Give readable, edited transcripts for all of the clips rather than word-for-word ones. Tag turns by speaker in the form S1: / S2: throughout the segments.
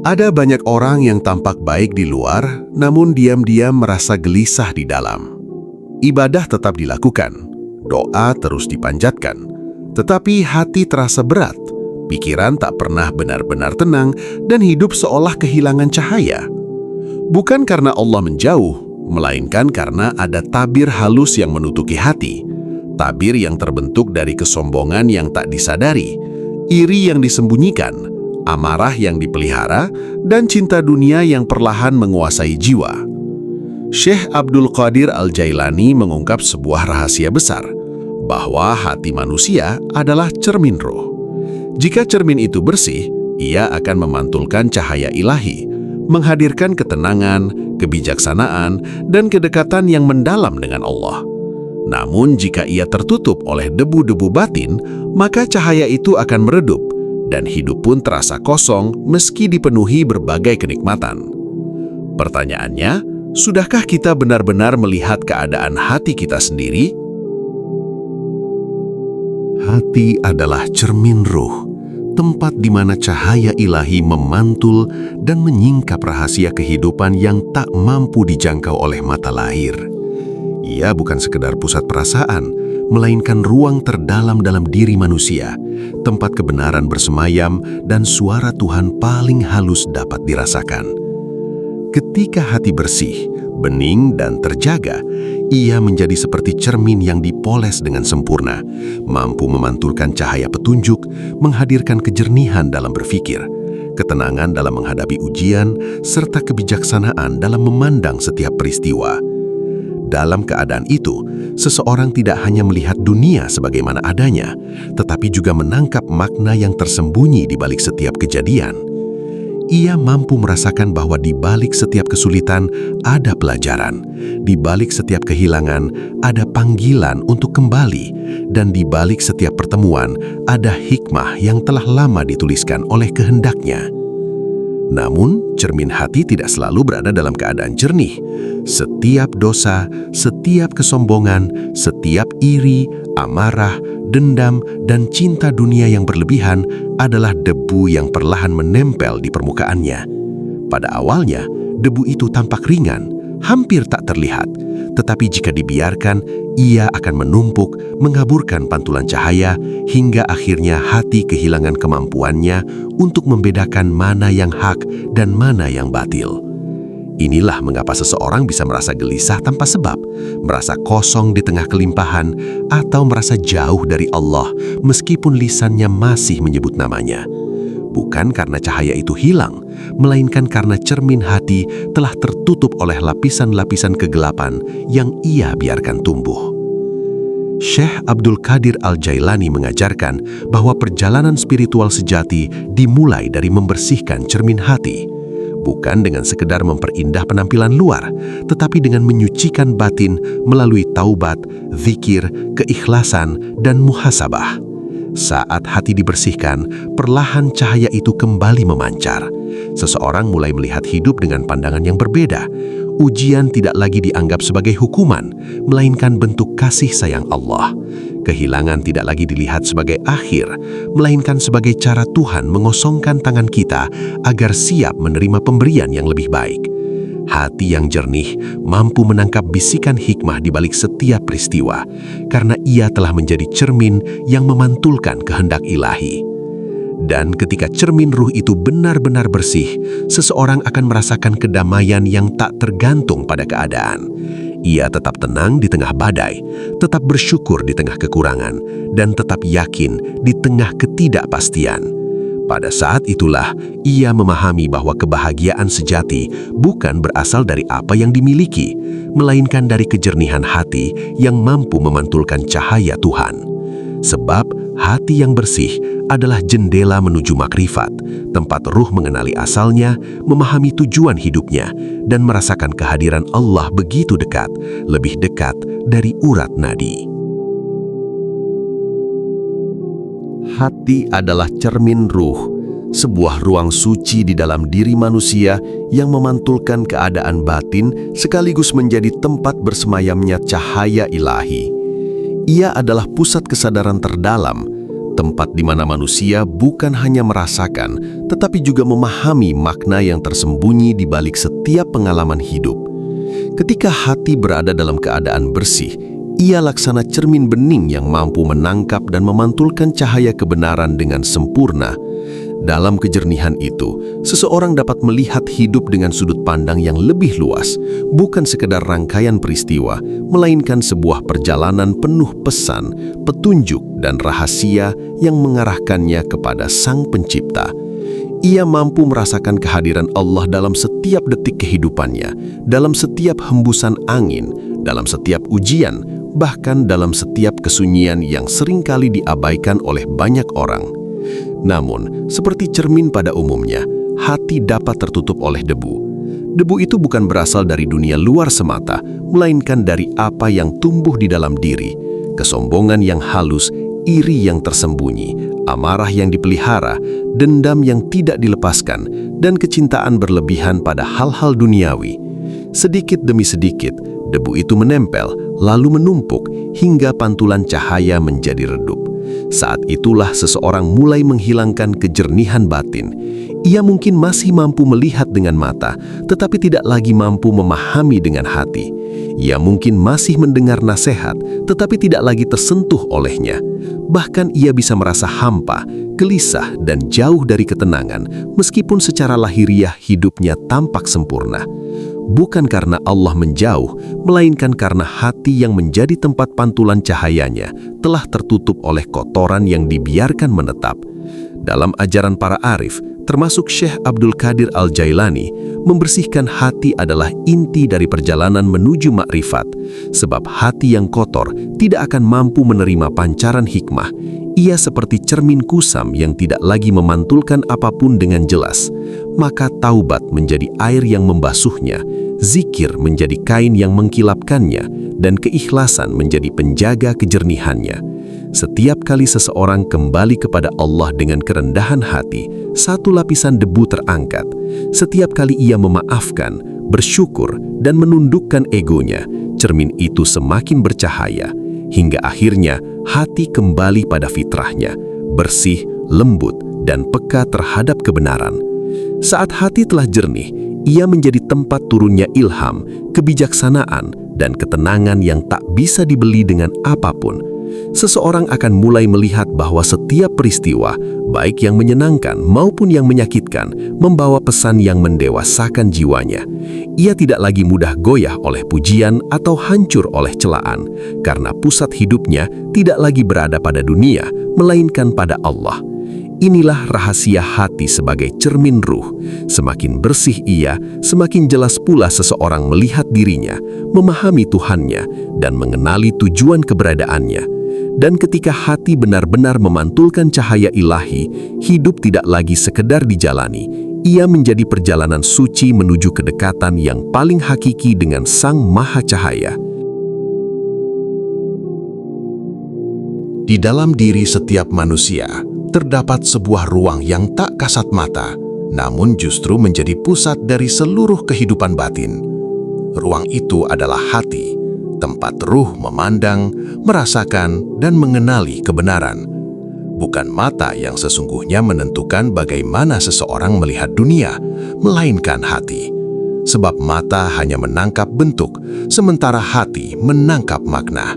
S1: Ada banyak orang yang tampak baik di luar, namun diam-diam merasa gelisah di dalam. Ibadah tetap dilakukan, doa terus dipanjatkan, tetapi hati terasa berat, pikiran tak pernah benar-benar tenang, dan hidup seolah kehilangan cahaya. Bukan karena Allah menjauh, melainkan karena ada tabir halus yang menutupi hati. Tabir yang terbentuk dari kesombongan yang tak disadari, iri yang disembunyikan, amarah yang dipelihara, dan cinta dunia yang perlahan menguasai jiwa. Syekh Abdul Qadir Al-Jailani mengungkap sebuah rahasia besar, bahwa hati manusia adalah cermin roh. Jika cermin itu bersih, ia akan memantulkan cahaya ilahi, menghadirkan ketenangan, kebijaksanaan, dan kedekatan yang mendalam dengan Allah. Namun jika ia tertutup oleh debu-debu batin, maka cahaya itu akan meredup, dan hidup pun terasa kosong meski dipenuhi berbagai kenikmatan. Pertanyaannya, sudahkah kita benar-benar melihat keadaan hati kita sendiri? Hati adalah cermin ruh, tempat di mana cahaya ilahi memantul dan menyingkap rahasia kehidupan yang tak mampu dijangkau oleh mata lahir. Ia bukan sekedar pusat perasaan, melainkan ruang terdalam dalam diri manusia, tempat kebenaran bersemayam dan suara Tuhan paling halus dapat dirasakan. Ketika hati bersih, bening, dan terjaga, ia menjadi seperti cermin yang dipoles dengan sempurna, mampu memantulkan cahaya petunjuk, menghadirkan kejernihan dalam berpikir, ketenangan dalam menghadapi ujian, serta kebijaksanaan dalam memandang setiap peristiwa. Dalam keadaan itu, seseorang tidak hanya melihat dunia sebagaimana adanya, tetapi juga menangkap makna yang tersembunyi di balik setiap kejadian. Ia mampu merasakan bahwa di balik setiap kesulitan ada pelajaran, di balik setiap kehilangan ada panggilan untuk kembali, dan di balik setiap pertemuan ada hikmah yang telah lama dituliskan oleh kehendaknya. Namun, cermin hati tidak selalu berada dalam keadaan jernih. Setiap dosa, setiap kesombongan, setiap iri, amarah, dendam, dan cinta dunia yang berlebihan adalah debu yang perlahan menempel di permukaannya. Pada awalnya, debu itu tampak ringan, hampir tak terlihat. Tetapi jika dibiarkan, ia akan menumpuk, mengaburkan pantulan cahaya, hingga akhirnya hati kehilangan kemampuannya untuk membedakan mana yang hak dan mana yang batil. Inilah mengapa seseorang bisa merasa gelisah tanpa sebab, merasa kosong di tengah kelimpahan, atau merasa jauh dari Allah meskipun lisannya masih menyebut namanya. Bukan karena cahaya itu hilang, melainkan karena cermin hati telah tertutup oleh lapisan-lapisan kegelapan yang ia biarkan tumbuh. Syekh Abdul Qadir Al-Jailani mengajarkan bahwa perjalanan spiritual sejati dimulai dari membersihkan cermin hati. Bukan dengan sekedar memperindah penampilan luar, tetapi dengan menyucikan batin melalui taubat, zikir, keikhlasan, dan muhasabah. Saat hati dibersihkan, perlahan cahaya itu kembali memancar. Seseorang mulai melihat hidup dengan pandangan yang berbeda. Ujian tidak lagi dianggap sebagai hukuman, melainkan bentuk kasih sayang Allah. Kehilangan tidak lagi dilihat sebagai akhir, melainkan sebagai cara Tuhan mengosongkan tangan kita agar siap menerima pemberian yang lebih baik. Hati yang jernih mampu menangkap bisikan hikmah di balik setiap peristiwa, karena ia telah menjadi cermin yang memantulkan kehendak ilahi. Dan ketika cermin ruh itu benar-benar bersih, seseorang akan merasakan kedamaian yang tak tergantung pada keadaan. Ia tetap tenang di tengah badai, tetap bersyukur di tengah kekurangan, dan tetap yakin di tengah ketidakpastian. Pada saat itulah, ia memahami bahwa kebahagiaan sejati bukan berasal dari apa yang dimiliki, melainkan dari kejernihan hati yang mampu memantulkan cahaya Tuhan. Sebab hati yang bersih adalah jendela menuju makrifat, tempat ruh mengenali asalnya, memahami tujuan hidupnya, dan merasakan kehadiran Allah begitu dekat, lebih dekat dari urat nadi. Hati adalah cermin ruh, sebuah ruang suci di dalam diri manusia yang memantulkan keadaan batin sekaligus menjadi tempat bersemayamnya cahaya ilahi. Ia adalah pusat kesadaran terdalam, tempat di mana manusia bukan hanya merasakan, tetapi juga memahami makna yang tersembunyi di balik setiap pengalaman hidup. Ketika hati berada dalam keadaan bersih, ia laksana cermin bening yang mampu menangkap dan memantulkan cahaya kebenaran dengan sempurna. Dalam kejernihan itu, seseorang dapat melihat hidup dengan sudut pandang yang lebih luas, bukan sekedar rangkaian peristiwa, melainkan sebuah perjalanan penuh pesan, petunjuk, dan rahasia yang mengarahkannya kepada Sang Pencipta. Ia mampu merasakan kehadiran Allah dalam setiap detik kehidupannya, dalam setiap hembusan angin, dalam setiap ujian, bahkan dalam setiap kesunyian yang seringkali diabaikan oleh banyak orang. Namun, seperti cermin pada umumnya, hati dapat tertutup oleh debu. Debu itu bukan berasal dari dunia luar semata, melainkan dari apa yang tumbuh di dalam diri. Kesombongan yang halus, iri yang tersembunyi, amarah yang dipelihara, dendam yang tidak dilepaskan, dan kecintaan berlebihan pada hal-hal duniawi. Sedikit demi sedikit, debu itu menempel, lalu menumpuk, hingga pantulan cahaya menjadi redup. Saat itulah seseorang mulai menghilangkan kejernihan batin. Ia mungkin masih mampu melihat dengan mata, tetapi tidak lagi mampu memahami dengan hati. Ia mungkin masih mendengar nasihat, tetapi tidak lagi tersentuh olehnya. Bahkan ia bisa merasa hampa, gelisah, dan jauh dari ketenangan, meskipun secara lahiriah hidupnya tampak sempurna. Bukan karena Allah menjauh, melainkan karena hati yang menjadi tempat pantulan cahayanya telah tertutup oleh kotoran yang dibiarkan menetap. Dalam ajaran para arif, termasuk Syekh Abdul Qadir Al-Jailani, membersihkan hati adalah inti dari perjalanan menuju makrifat, sebab hati yang kotor tidak akan mampu menerima pancaran hikmah. Ia seperti cermin kusam yang tidak lagi memantulkan apapun dengan jelas. Maka taubat menjadi air yang membasuhnya, zikir menjadi kain yang mengkilapkannya, dan keikhlasan menjadi penjaga kejernihannya. Setiap kali seseorang kembali kepada Allah dengan kerendahan hati, satu lapisan debu terangkat. Setiap kali ia memaafkan, bersyukur, dan menundukkan egonya, cermin itu semakin bercahaya, hingga akhirnya hati kembali pada fitrahnya, bersih, lembut, dan peka terhadap kebenaran. Saat hati telah jernih, ia menjadi tempat turunnya ilham, kebijaksanaan, dan ketenangan yang tak bisa dibeli dengan apapun. Seseorang akan mulai melihat bahwa setiap peristiwa, baik yang menyenangkan maupun yang menyakitkan, membawa pesan yang mendewasakan jiwanya. Ia tidak lagi mudah goyah oleh pujian atau hancur oleh celaan, karena pusat hidupnya tidak lagi berada pada dunia, melainkan pada Allah. Inilah rahasia hati sebagai cermin ruh. Semakin bersih ia, semakin jelas pula seseorang melihat dirinya, memahami Tuhannya, dan mengenali tujuan keberadaannya. Dan ketika hati benar-benar memantulkan cahaya ilahi, hidup tidak lagi sekedar dijalani. Ia menjadi perjalanan suci menuju kedekatan yang paling hakiki dengan Sang Maha Cahaya. Di dalam diri setiap manusia, terdapat sebuah ruang yang tak kasat mata, namun justru menjadi pusat dari seluruh kehidupan batin. Ruang itu adalah hati, tempat ruh memandang, merasakan, dan mengenali kebenaran. Bukan mata yang sesungguhnya menentukan bagaimana seseorang melihat dunia, melainkan hati. Sebab mata hanya menangkap bentuk, sementara hati menangkap makna.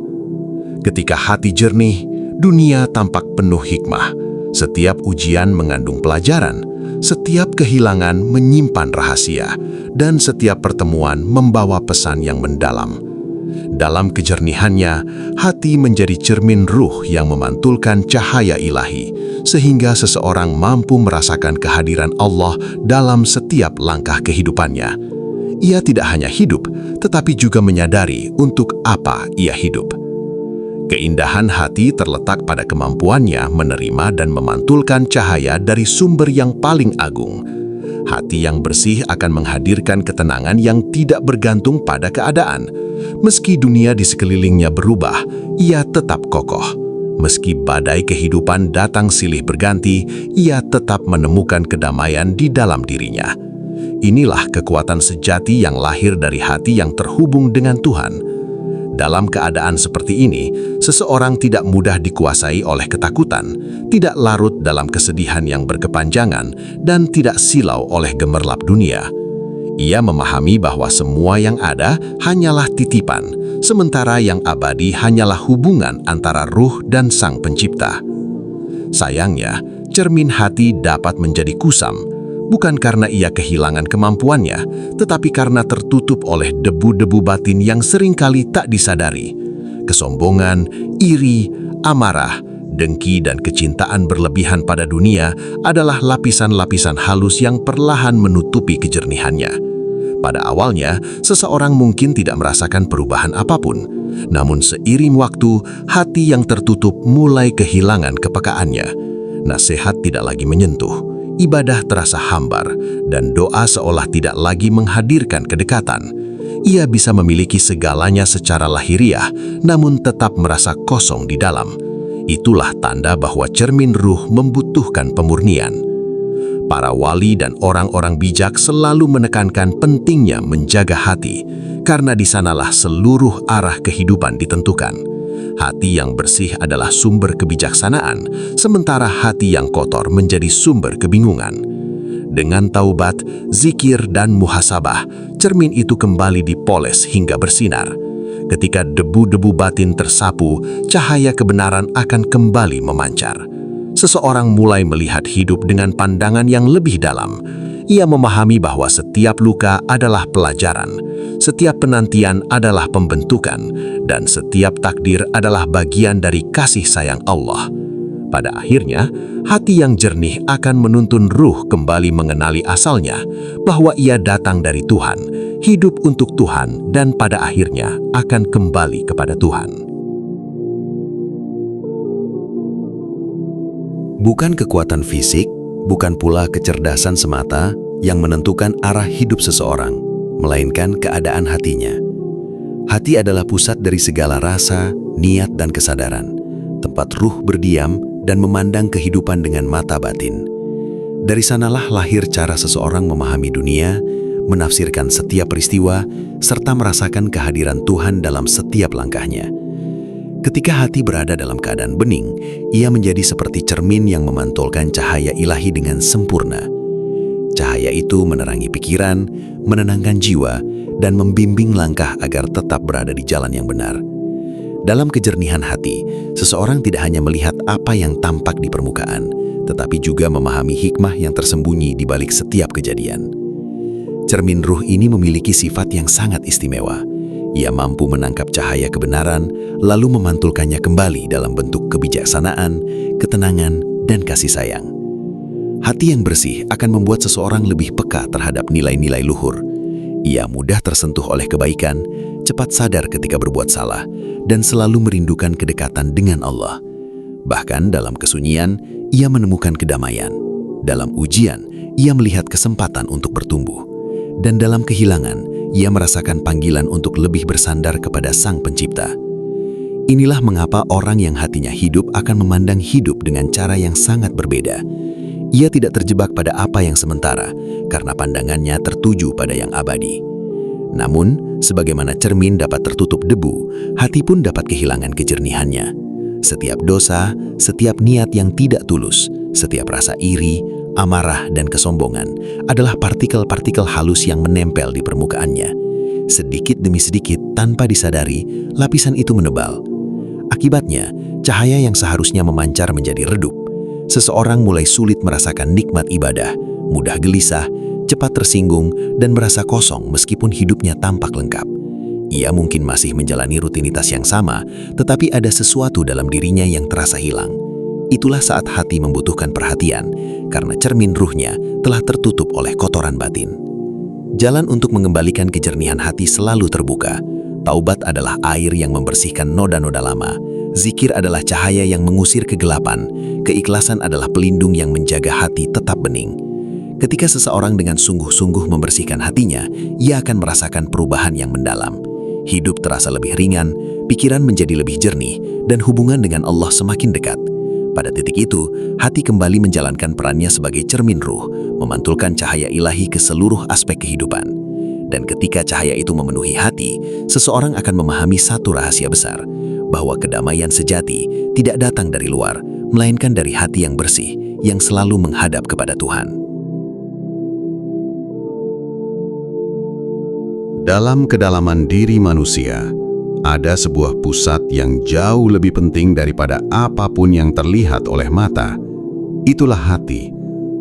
S1: Ketika hati jernih, dunia tampak penuh hikmah. Setiap ujian mengandung pelajaran, setiap kehilangan menyimpan rahasia, dan setiap pertemuan membawa pesan yang mendalam. Dalam kejernihannya, hati menjadi cermin ruh yang memantulkan cahaya ilahi, sehingga seseorang mampu merasakan kehadiran Allah dalam setiap langkah kehidupannya. Ia tidak hanya hidup, tetapi juga menyadari untuk apa ia hidup. Keindahan hati terletak pada kemampuannya menerima dan memantulkan cahaya dari sumber yang paling agung. Hati yang bersih akan menghadirkan ketenangan yang tidak bergantung pada keadaan. Meski dunia di sekelilingnya berubah, ia tetap kokoh. Meski badai kehidupan datang silih berganti, ia tetap menemukan kedamaian di dalam dirinya. Inilah kekuatan sejati yang lahir dari hati yang terhubung dengan Tuhan. Dalam keadaan seperti ini, seseorang tidak mudah dikuasai oleh ketakutan, tidak larut dalam kesedihan yang berkepanjangan, dan tidak silau oleh gemerlap dunia. Ia memahami bahwa semua yang ada hanyalah titipan, sementara yang abadi hanyalah hubungan antara ruh dan Sang Pencipta. Sayangnya, cermin hati dapat menjadi kusam, bukan karena ia kehilangan kemampuannya, tetapi karena tertutup oleh debu-debu batin yang seringkali tak disadari. Kesombongan, iri, amarah, dengki, dan kecintaan berlebihan pada dunia adalah lapisan-lapisan halus yang perlahan menutupi kejernihannya. Pada awalnya, seseorang mungkin tidak merasakan perubahan apapun, namun seiring waktu, hati yang tertutup mulai kehilangan kepekaannya. Nasihat tidak lagi menyentuh, ibadah terasa hambar, dan doa seolah tidak lagi menghadirkan kedekatan. Ia bisa memiliki segalanya secara lahiriah, namun tetap merasa kosong di dalam. Itulah tanda bahwa cermin ruh membutuhkan pemurnian. Para wali dan orang-orang bijak selalu menekankan pentingnya menjaga hati, karena di sanalah seluruh arah kehidupan ditentukan. Hati yang bersih adalah sumber kebijaksanaan, sementara hati yang kotor menjadi sumber kebingungan. Dengan taubat, zikir, dan muhasabah, cermin itu kembali dipoles hingga bersinar. Ketika debu-debu batin tersapu, cahaya kebenaran akan kembali memancar. Seseorang mulai melihat hidup dengan pandangan yang lebih dalam. Ia memahami bahwa setiap luka adalah pelajaran, setiap penantian adalah pembentukan, dan setiap takdir adalah bagian dari kasih sayang Allah. Pada akhirnya, hati yang jernih akan menuntun ruh kembali mengenali asalnya, bahwa ia datang dari Tuhan, hidup untuk Tuhan, dan pada akhirnya akan kembali kepada Tuhan.
S2: Bukan kekuatan fisik, bukan pula kecerdasan semata yang menentukan arah hidup seseorang, melainkan keadaan hatinya. Hati adalah pusat dari segala rasa, niat, dan kesadaran, tempat ruh berdiam dan memandang kehidupan dengan mata batin. Dari sanalah lahir cara seseorang memahami dunia, menafsirkan setiap peristiwa, serta merasakan kehadiran Tuhan dalam setiap langkahnya. Ketika hati berada dalam keadaan bening, ia menjadi seperti cermin yang memantulkan cahaya ilahi dengan sempurna. Cahaya itu menerangi pikiran, menenangkan jiwa, dan membimbing langkah agar tetap berada di jalan yang benar. Dalam kejernihan hati, seseorang tidak hanya melihat apa yang tampak di permukaan, tetapi juga memahami hikmah yang tersembunyi di balik setiap kejadian. Cermin ruh ini memiliki sifat yang sangat istimewa. Ia mampu menangkap cahaya kebenaran, lalu memantulkannya kembali dalam bentuk kebijaksanaan, ketenangan, dan kasih sayang. Hati yang bersih akan membuat seseorang lebih peka terhadap nilai-nilai luhur. Ia mudah tersentuh oleh kebaikan, cepat sadar ketika berbuat salah, dan selalu merindukan kedekatan dengan Allah. Bahkan dalam kesunyian, ia menemukan kedamaian. Dalam ujian, ia melihat kesempatan untuk bertumbuh. Dan dalam kehilangan, ia merasakan panggilan untuk lebih bersandar kepada Sang Pencipta. Inilah mengapa orang yang hatinya hidup akan memandang hidup dengan cara yang sangat berbeda. Ia tidak terjebak pada apa yang sementara, karena pandangannya tertuju pada yang abadi. Namun, sebagaimana cermin dapat tertutup debu, hati pun dapat kehilangan kejernihannya. Setiap dosa, setiap niat yang tidak tulus, setiap rasa iri, amarah, dan kesombongan adalah partikel-partikel halus yang menempel di permukaannya. Sedikit demi sedikit, tanpa disadari, lapisan itu menebal. Akibatnya, cahaya yang seharusnya memancar menjadi redup. Seseorang mulai sulit merasakan nikmat ibadah, mudah gelisah, cepat tersinggung, dan merasa kosong meskipun hidupnya tampak lengkap. Ia mungkin masih menjalani rutinitas yang sama, tetapi ada sesuatu dalam dirinya yang terasa hilang. Itulah saat hati membutuhkan perhatian, karena cermin ruhnya telah tertutup oleh kotoran batin. Jalan untuk mengembalikan kejernihan hati selalu terbuka. Taubat adalah air yang membersihkan noda-noda lama. Zikir adalah cahaya yang mengusir kegelapan. Keikhlasan adalah pelindung yang menjaga hati tetap bening. Ketika seseorang dengan sungguh-sungguh membersihkan hatinya, ia akan merasakan perubahan yang mendalam. Hidup terasa lebih ringan, pikiran menjadi lebih jernih, dan hubungan dengan Allah semakin dekat. Pada titik itu, hati kembali menjalankan perannya sebagai cermin ruh, memantulkan cahaya ilahi ke seluruh aspek kehidupan. Dan ketika cahaya itu memenuhi hati, seseorang akan memahami satu rahasia besar, bahwa kedamaian sejati tidak datang dari luar, melainkan dari hati yang bersih, yang selalu menghadap kepada Tuhan.
S1: Dalam kedalaman diri manusia, ada sebuah pusat yang jauh lebih penting daripada apapun yang terlihat oleh mata. Itulah hati,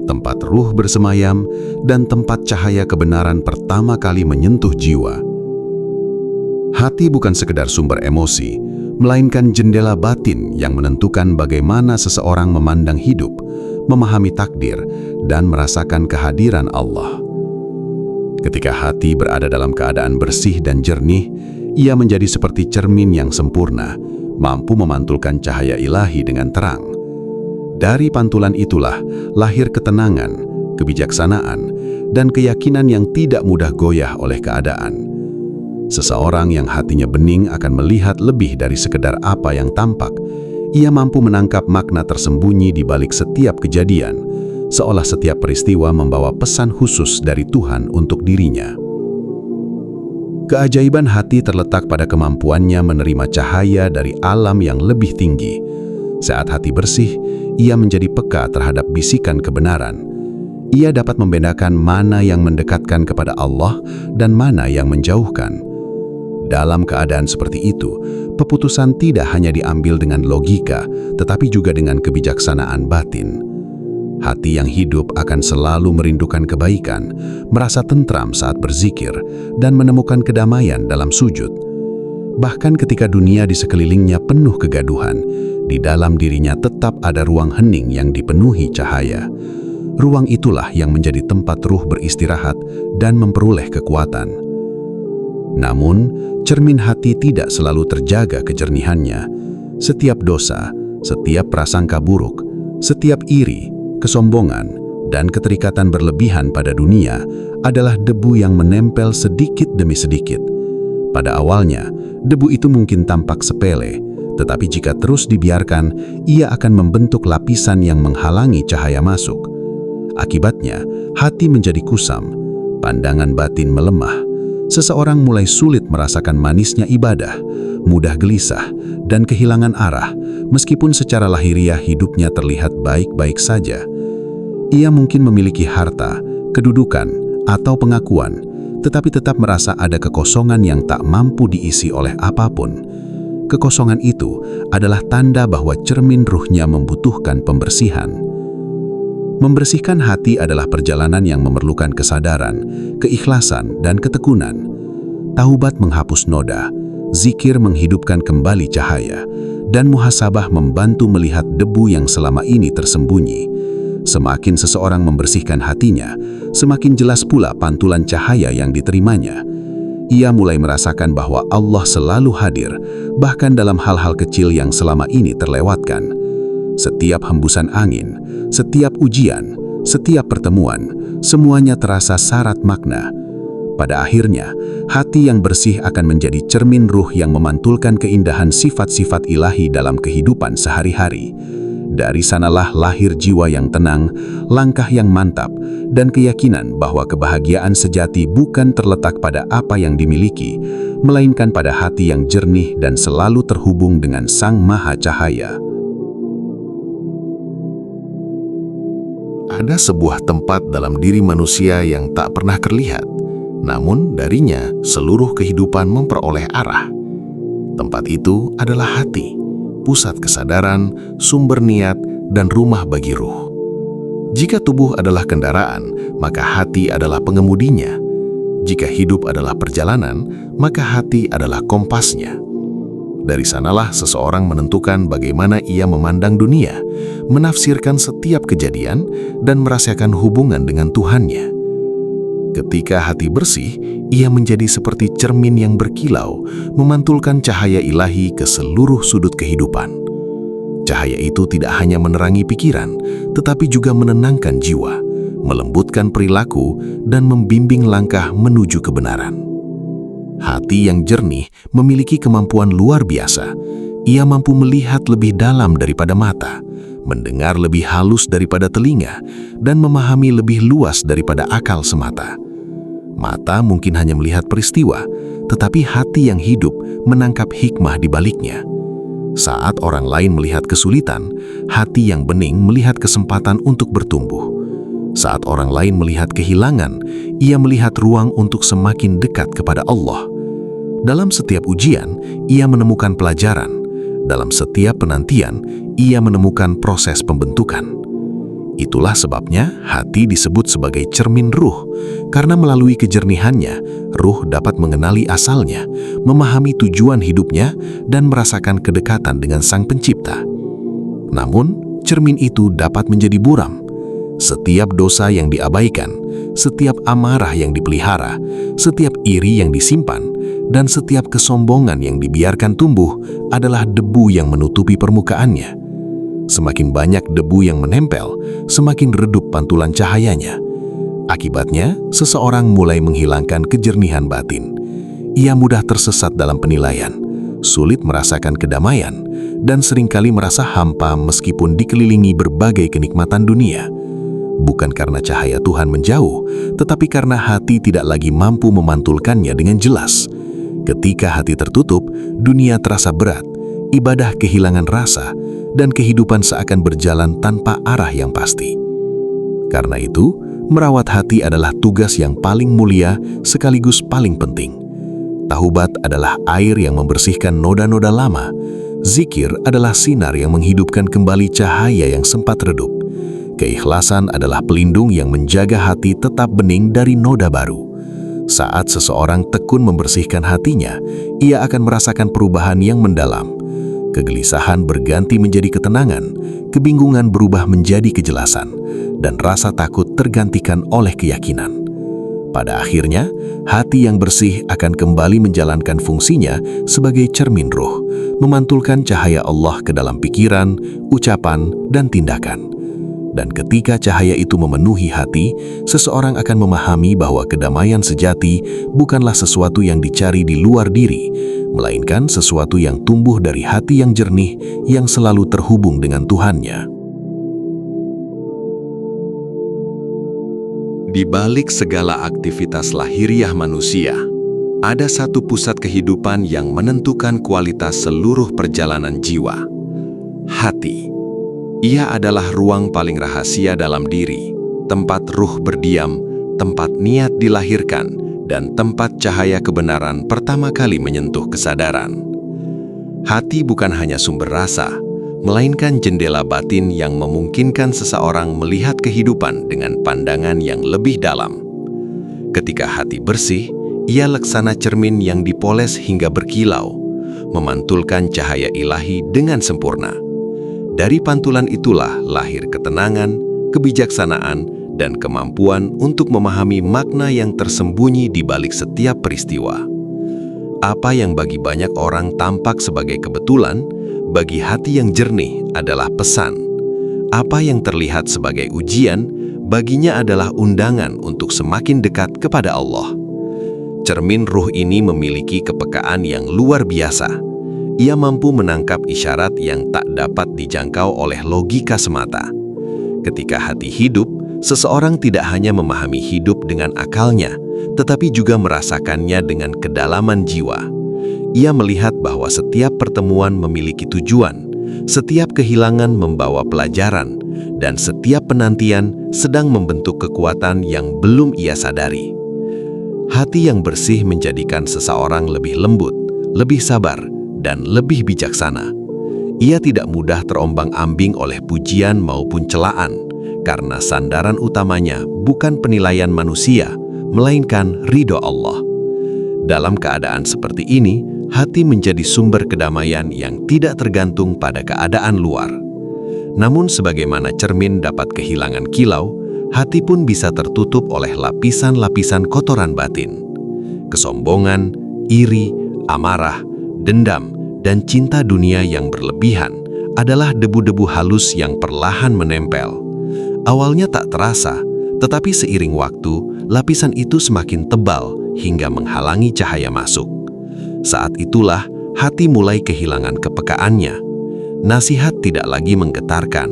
S1: tempat ruh bersemayam dan tempat cahaya kebenaran pertama kali menyentuh jiwa. Hati bukan sekedar sumber emosi, melainkan jendela batin yang menentukan bagaimana seseorang memandang hidup, memahami takdir, dan merasakan kehadiran Allah. Ketika hati berada dalam keadaan bersih dan jernih, ia menjadi seperti cermin yang sempurna, mampu memantulkan cahaya ilahi dengan terang. Dari pantulan itulah lahir ketenangan, kebijaksanaan, dan keyakinan yang tidak mudah goyah oleh keadaan. Seseorang yang hatinya bening akan melihat lebih dari sekedar apa yang tampak. Ia mampu menangkap makna tersembunyi di balik setiap kejadian, seolah setiap peristiwa membawa pesan khusus dari Tuhan untuk dirinya. Keajaiban hati terletak pada kemampuannya menerima cahaya dari alam yang lebih tinggi. Saat hati bersih, ia menjadi peka terhadap bisikan kebenaran. Ia dapat membedakan mana yang mendekatkan kepada Allah dan mana yang menjauhkan. Dalam keadaan seperti itu, keputusan tidak hanya diambil dengan logika, tetapi juga dengan kebijaksanaan batin. Hati yang hidup akan selalu merindukan kebaikan, merasa tentram saat berzikir, dan menemukan kedamaian dalam sujud. Bahkan ketika dunia di sekelilingnya penuh kegaduhan, di dalam dirinya tetap ada ruang hening yang dipenuhi cahaya. Ruang itulah yang menjadi tempat ruh beristirahat dan memperoleh kekuatan. Namun, cermin hati tidak selalu terjaga kejernihannya. Setiap dosa, setiap prasangka buruk, setiap iri, kesombongan, dan keterikatan berlebihan pada dunia adalah debu yang menempel sedikit demi sedikit. Pada awalnya, debu itu mungkin tampak sepele, tetapi jika terus dibiarkan, ia akan membentuk lapisan yang menghalangi cahaya masuk. Akibatnya, hati menjadi kusam, pandangan batin melemah. Seseorang mulai sulit merasakan manisnya ibadah, mudah gelisah, dan kehilangan arah, meskipun secara lahiriah hidupnya terlihat baik-baik saja. Ia mungkin memiliki harta, kedudukan, atau pengakuan, tetapi tetap merasa ada kekosongan yang tak mampu diisi oleh apapun. Kekosongan itu adalah tanda bahwa cermin ruhnya membutuhkan pembersihan. Membersihkan hati adalah perjalanan yang memerlukan kesadaran, keikhlasan, dan ketekunan. Taubat menghapus noda, zikir menghidupkan kembali cahaya, dan muhasabah membantu melihat debu yang selama ini tersembunyi. Semakin seseorang membersihkan hatinya, semakin jelas pula pantulan cahaya yang diterimanya. Ia mulai merasakan bahwa Allah selalu hadir, bahkan dalam hal-hal kecil yang selama ini terlewatkan. Setiap hembusan angin, setiap ujian, setiap pertemuan, semuanya terasa syarat makna. Pada akhirnya, hati yang bersih akan menjadi cermin ruh yang memantulkan keindahan sifat-sifat ilahi dalam kehidupan sehari-hari. Dari sanalah lahir jiwa yang tenang, langkah yang mantap, dan keyakinan bahwa kebahagiaan sejati bukan terletak pada apa yang dimiliki, melainkan pada hati yang jernih dan selalu terhubung dengan Sang Maha Cahaya. Ada sebuah tempat dalam diri manusia yang tak pernah terlihat, namun darinya seluruh kehidupan memperoleh arah. Tempat itu adalah hati, pusat kesadaran, sumber niat, dan rumah bagi ruh. Jika tubuh adalah kendaraan, maka hati adalah pengemudinya. Jika hidup adalah perjalanan, maka hati adalah kompasnya. Dari sanalah seseorang menentukan bagaimana ia memandang dunia, menafsirkan setiap kejadian, dan merasakan hubungan dengan Tuhannya. Ketika hati bersih, ia menjadi seperti cermin yang berkilau, memantulkan cahaya ilahi ke seluruh sudut kehidupan. Cahaya itu tidak hanya menerangi pikiran, tetapi juga menenangkan jiwa, melembutkan perilaku, dan membimbing langkah menuju kebenaran. Hati yang jernih memiliki kemampuan luar biasa. Ia mampu melihat lebih dalam daripada mata, mendengar lebih halus daripada telinga, dan memahami lebih luas daripada akal semata. Mata mungkin hanya melihat peristiwa, tetapi hati yang hidup menangkap hikmah di baliknya. Saat orang lain melihat kesulitan, hati yang bening melihat kesempatan untuk bertumbuh. Saat orang lain melihat kehilangan, ia melihat ruang untuk semakin dekat kepada Allah. Dalam setiap ujian, ia menemukan pelajaran. Dalam setiap penantian, ia menemukan proses pembentukan. Itulah sebabnya hati disebut sebagai cermin ruh, karena melalui kejernihannya, ruh dapat mengenali asalnya, memahami tujuan hidupnya, dan merasakan kedekatan dengan Sang Pencipta. Namun, cermin itu dapat menjadi buram. Setiap dosa yang diabaikan, setiap amarah yang dipelihara, setiap iri yang disimpan, dan setiap kesombongan yang dibiarkan tumbuh adalah debu yang menutupi permukaannya. Semakin banyak debu yang menempel, semakin redup pantulan cahayanya. Akibatnya, seseorang mulai menghilangkan kejernihan batin. Ia mudah tersesat dalam penilaian, sulit merasakan kedamaian, dan seringkali merasa hampa meskipun dikelilingi berbagai kenikmatan dunia. Bukan karena cahaya Tuhan menjauh, tetapi karena hati tidak lagi mampu memantulkannya dengan jelas. Ketika hati tertutup, dunia terasa berat, ibadah kehilangan rasa, dan kehidupan seakan berjalan tanpa arah yang pasti. Karena itu, merawat hati adalah tugas yang paling mulia sekaligus paling penting. Taubat adalah air yang membersihkan noda-noda lama. Zikir adalah sinar yang menghidupkan kembali cahaya yang sempat redup. Keikhlasan adalah pelindung yang menjaga hati tetap bening dari noda baru. Saat seseorang tekun membersihkan hatinya, ia akan merasakan perubahan yang mendalam. Kegelisahan berganti menjadi ketenangan, kebingungan berubah menjadi kejelasan, dan rasa takut tergantikan oleh keyakinan. Pada akhirnya, hati yang bersih akan kembali menjalankan fungsinya sebagai cermin ruh, memantulkan cahaya Allah ke dalam pikiran, ucapan, dan tindakan. Dan ketika cahaya itu memenuhi hati, seseorang akan memahami bahwa kedamaian sejati bukanlah sesuatu yang dicari di luar diri, melainkan sesuatu yang tumbuh dari hati yang jernih yang selalu terhubung dengan Tuhannya. Di balik segala aktivitas lahiriah manusia, ada satu pusat kehidupan yang menentukan kualitas seluruh perjalanan jiwa: hati. Ia adalah ruang paling rahasia dalam diri, tempat ruh berdiam, tempat niat dilahirkan, dan tempat cahaya kebenaran pertama kali menyentuh kesadaran. Hati bukan hanya sumber rasa, melainkan jendela batin yang memungkinkan seseorang melihat kehidupan dengan pandangan yang lebih dalam. Ketika hati bersih, ia laksana cermin yang dipoles hingga berkilau, memantulkan cahaya ilahi dengan sempurna. Dari pantulan itulah lahir ketenangan, kebijaksanaan, dan kemampuan untuk memahami makna yang tersembunyi di balik setiap peristiwa. Apa yang bagi banyak orang tampak sebagai kebetulan, bagi hati yang jernih adalah pesan. Apa yang terlihat sebagai ujian, baginya adalah undangan untuk semakin dekat kepada Allah. Cermin ruh ini memiliki kepekaan yang luar biasa. Ia mampu menangkap isyarat yang tak dapat dijangkau oleh logika semata. Ketika hati hidup, seseorang tidak hanya memahami hidup dengan akalnya, tetapi juga merasakannya dengan kedalaman jiwa. Ia melihat bahwa setiap pertemuan memiliki tujuan, setiap kehilangan membawa pelajaran, dan setiap penantian sedang membentuk kekuatan yang belum ia sadari. Hati yang bersih menjadikan seseorang lebih lembut, lebih sabar, dan lebih bijaksana. Ia tidak mudah terombang-ambing oleh pujian maupun celaan, karena sandaran utamanya bukan penilaian manusia, melainkan ridho Allah. Dalam keadaan seperti ini, hati menjadi sumber kedamaian yang tidak tergantung pada keadaan luar. Namun sebagaimana cermin dapat kehilangan kilau, hati pun bisa tertutup oleh lapisan-lapisan kotoran batin. Kesombongan, iri, amarah, dendam, dan cinta dunia yang berlebihan adalah debu-debu halus yang perlahan menempel. Awalnya tak terasa, tetapi seiring waktu, lapisan itu semakin tebal hingga menghalangi cahaya masuk. Saat itulah hati mulai kehilangan kepekaannya. Nasihat tidak lagi menggetarkan,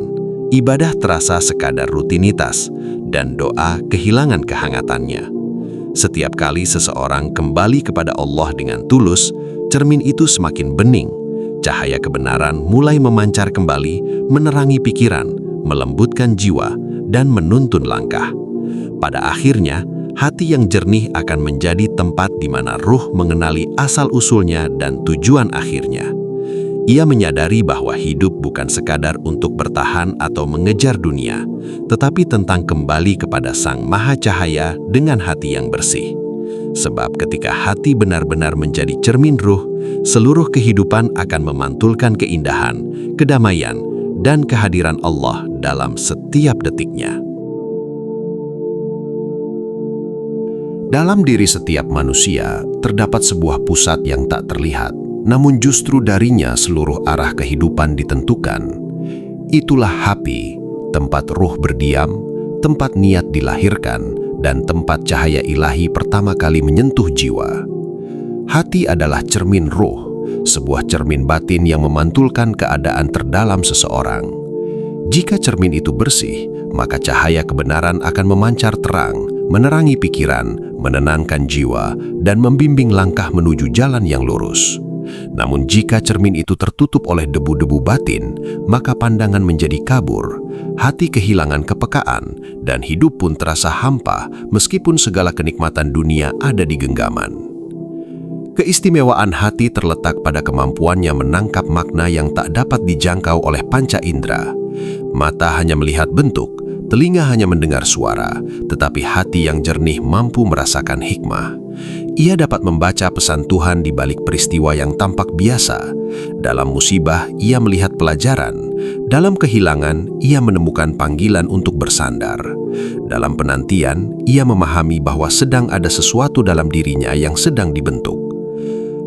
S1: ibadah terasa sekadar rutinitas, dan doa kehilangan kehangatannya. Setiap kali seseorang kembali kepada Allah dengan tulus, cermin itu semakin bening. Cahaya kebenaran mulai memancar kembali, menerangi pikiran, melembutkan jiwa, dan menuntun langkah. Pada akhirnya, hati yang jernih akan menjadi tempat di mana ruh mengenali asal-usulnya dan tujuan akhirnya. Ia menyadari bahwa hidup bukan sekadar untuk bertahan atau mengejar dunia, tetapi tentang kembali kepada Sang Maha Cahaya dengan hati yang bersih. Sebab ketika hati benar-benar menjadi cermin ruh, seluruh kehidupan akan memantulkan keindahan, kedamaian, dan kehadiran Allah dalam setiap detiknya. Dalam diri setiap manusia terdapat sebuah pusat yang tak terlihat, namun justru darinya seluruh arah kehidupan ditentukan. Itulah hati, tempat ruh berdiam, tempat niat dilahirkan, dan tempat cahaya ilahi pertama kali menyentuh jiwa. Hati adalah cermin ruh, sebuah cermin batin yang memantulkan keadaan terdalam seseorang. Jika cermin itu bersih, maka cahaya kebenaran akan memancar terang, menerangi pikiran, menenangkan jiwa, dan membimbing langkah menuju jalan yang lurus. Namun jika cermin itu tertutup oleh debu-debu batin, maka pandangan menjadi kabur, hati kehilangan kepekaan, dan hidup pun terasa hampa meskipun segala kenikmatan dunia ada di genggaman. Keistimewaan hati terletak pada kemampuannya menangkap makna yang tak dapat dijangkau oleh panca indera. Mata hanya melihat bentuk, telinga hanya mendengar suara, tetapi hati yang jernih mampu merasakan hikmah. Ia dapat membaca pesan Tuhan di balik peristiwa yang tampak biasa. Dalam musibah, ia melihat pelajaran. Dalam kehilangan, ia menemukan panggilan untuk bersandar. Dalam penantian, ia memahami bahwa sedang ada sesuatu dalam dirinya yang sedang dibentuk.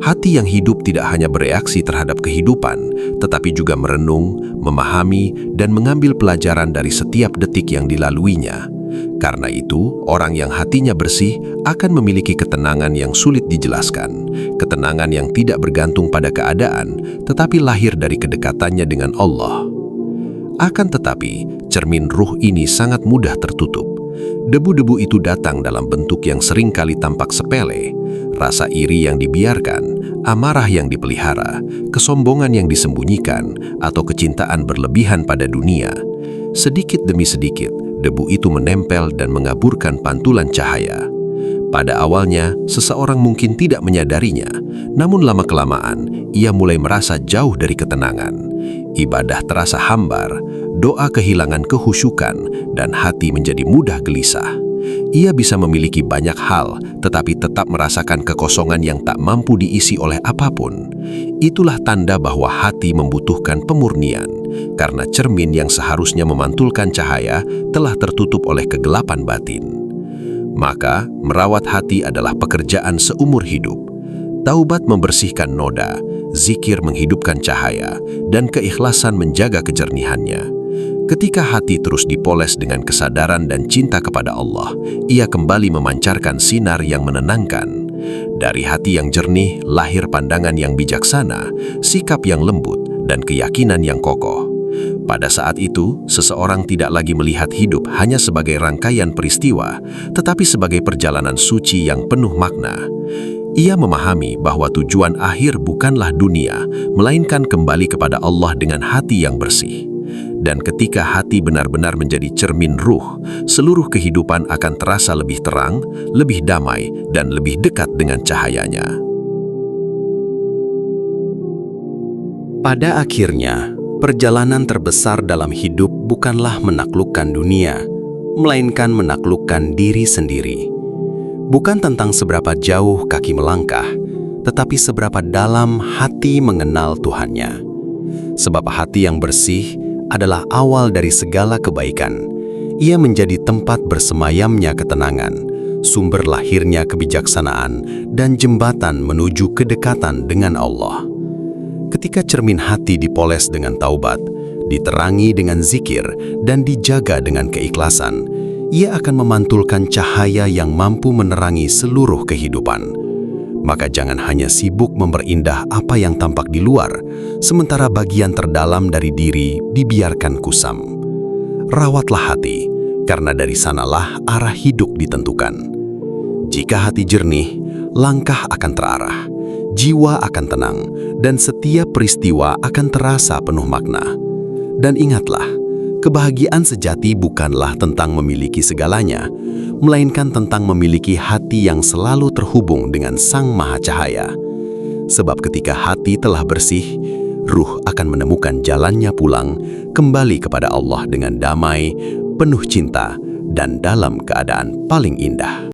S1: Hati yang hidup tidak hanya bereaksi terhadap kehidupan, tetapi juga merenung, memahami, dan mengambil pelajaran dari setiap detik yang dilaluinya. Karena itu, orang yang hatinya bersih akan memiliki ketenangan yang sulit dijelaskan, ketenangan yang tidak bergantung pada keadaan, tetapi lahir dari kedekatannya dengan Allah. Akan tetapi, cermin ruh ini sangat mudah tertutup. Debu-debu itu datang dalam bentuk yang seringkali tampak sepele, rasa iri yang dibiarkan, amarah yang dipelihara, kesombongan yang disembunyikan, atau kecintaan berlebihan pada dunia. Sedikit demi sedikit, debu itu menempel dan mengaburkan pantulan cahaya. Pada awalnya, seseorang mungkin tidak menyadarinya, namun lama-kelamaan, ia mulai merasa jauh dari ketenangan. Ibadah terasa hambar, doa kehilangan kehusyukan, dan hati menjadi mudah gelisah. Ia bisa memiliki banyak hal, tetapi tetap merasakan kekosongan yang tak mampu diisi oleh apapun. Itulah tanda bahwa hati membutuhkan pemurnian, karena cermin yang seharusnya memantulkan cahaya telah tertutup oleh kegelapan batin. Maka, merawat hati adalah pekerjaan seumur hidup. Taubat membersihkan noda, zikir menghidupkan cahaya, dan keikhlasan menjaga kejernihannya. Ketika hati terus dipoles dengan kesadaran dan cinta kepada Allah, ia kembali memancarkan sinar yang menenangkan. Dari hati yang jernih, lahir pandangan yang bijaksana, sikap yang lembut, dan keyakinan yang kokoh. Pada saat itu, seseorang tidak lagi melihat hidup hanya sebagai rangkaian peristiwa, tetapi sebagai perjalanan suci yang penuh makna. Ia memahami bahwa tujuan akhir bukanlah dunia, melainkan kembali kepada Allah dengan hati yang bersih. Dan ketika hati benar-benar menjadi cermin ruh, seluruh kehidupan akan terasa lebih terang, lebih damai, dan lebih dekat dengan cahayanya.
S2: Pada akhirnya, perjalanan terbesar dalam hidup bukanlah menaklukkan dunia, melainkan menaklukkan diri sendiri. Bukan tentang seberapa jauh kaki melangkah, tetapi seberapa dalam hati mengenal Tuhannya. Sebab hati yang bersih adalah awal dari segala kebaikan. Ia menjadi tempat bersemayamnya ketenangan, sumber lahirnya kebijaksanaan, dan jembatan menuju kedekatan dengan Allah. Ketika cermin hati dipoles dengan taubat, diterangi dengan zikir, dan dijaga dengan keikhlasan, ia akan memantulkan cahaya yang mampu menerangi seluruh kehidupan. Maka jangan hanya sibuk memperindah apa yang tampak di luar, sementara bagian terdalam dari diri dibiarkan kusam. Rawatlah hati, karena dari sanalah arah hidup ditentukan. Jika hati jernih, langkah akan terarah, jiwa akan tenang, dan setiap peristiwa akan terasa penuh makna. Dan ingatlah, kebahagiaan sejati bukanlah tentang memiliki segalanya, melainkan tentang memiliki hati yang selalu terhubung dengan Sang Maha Cahaya. Sebab ketika hati telah bersih, ruh akan menemukan jalannya pulang kembali kepada Allah dengan damai, penuh cinta, dan dalam keadaan paling indah.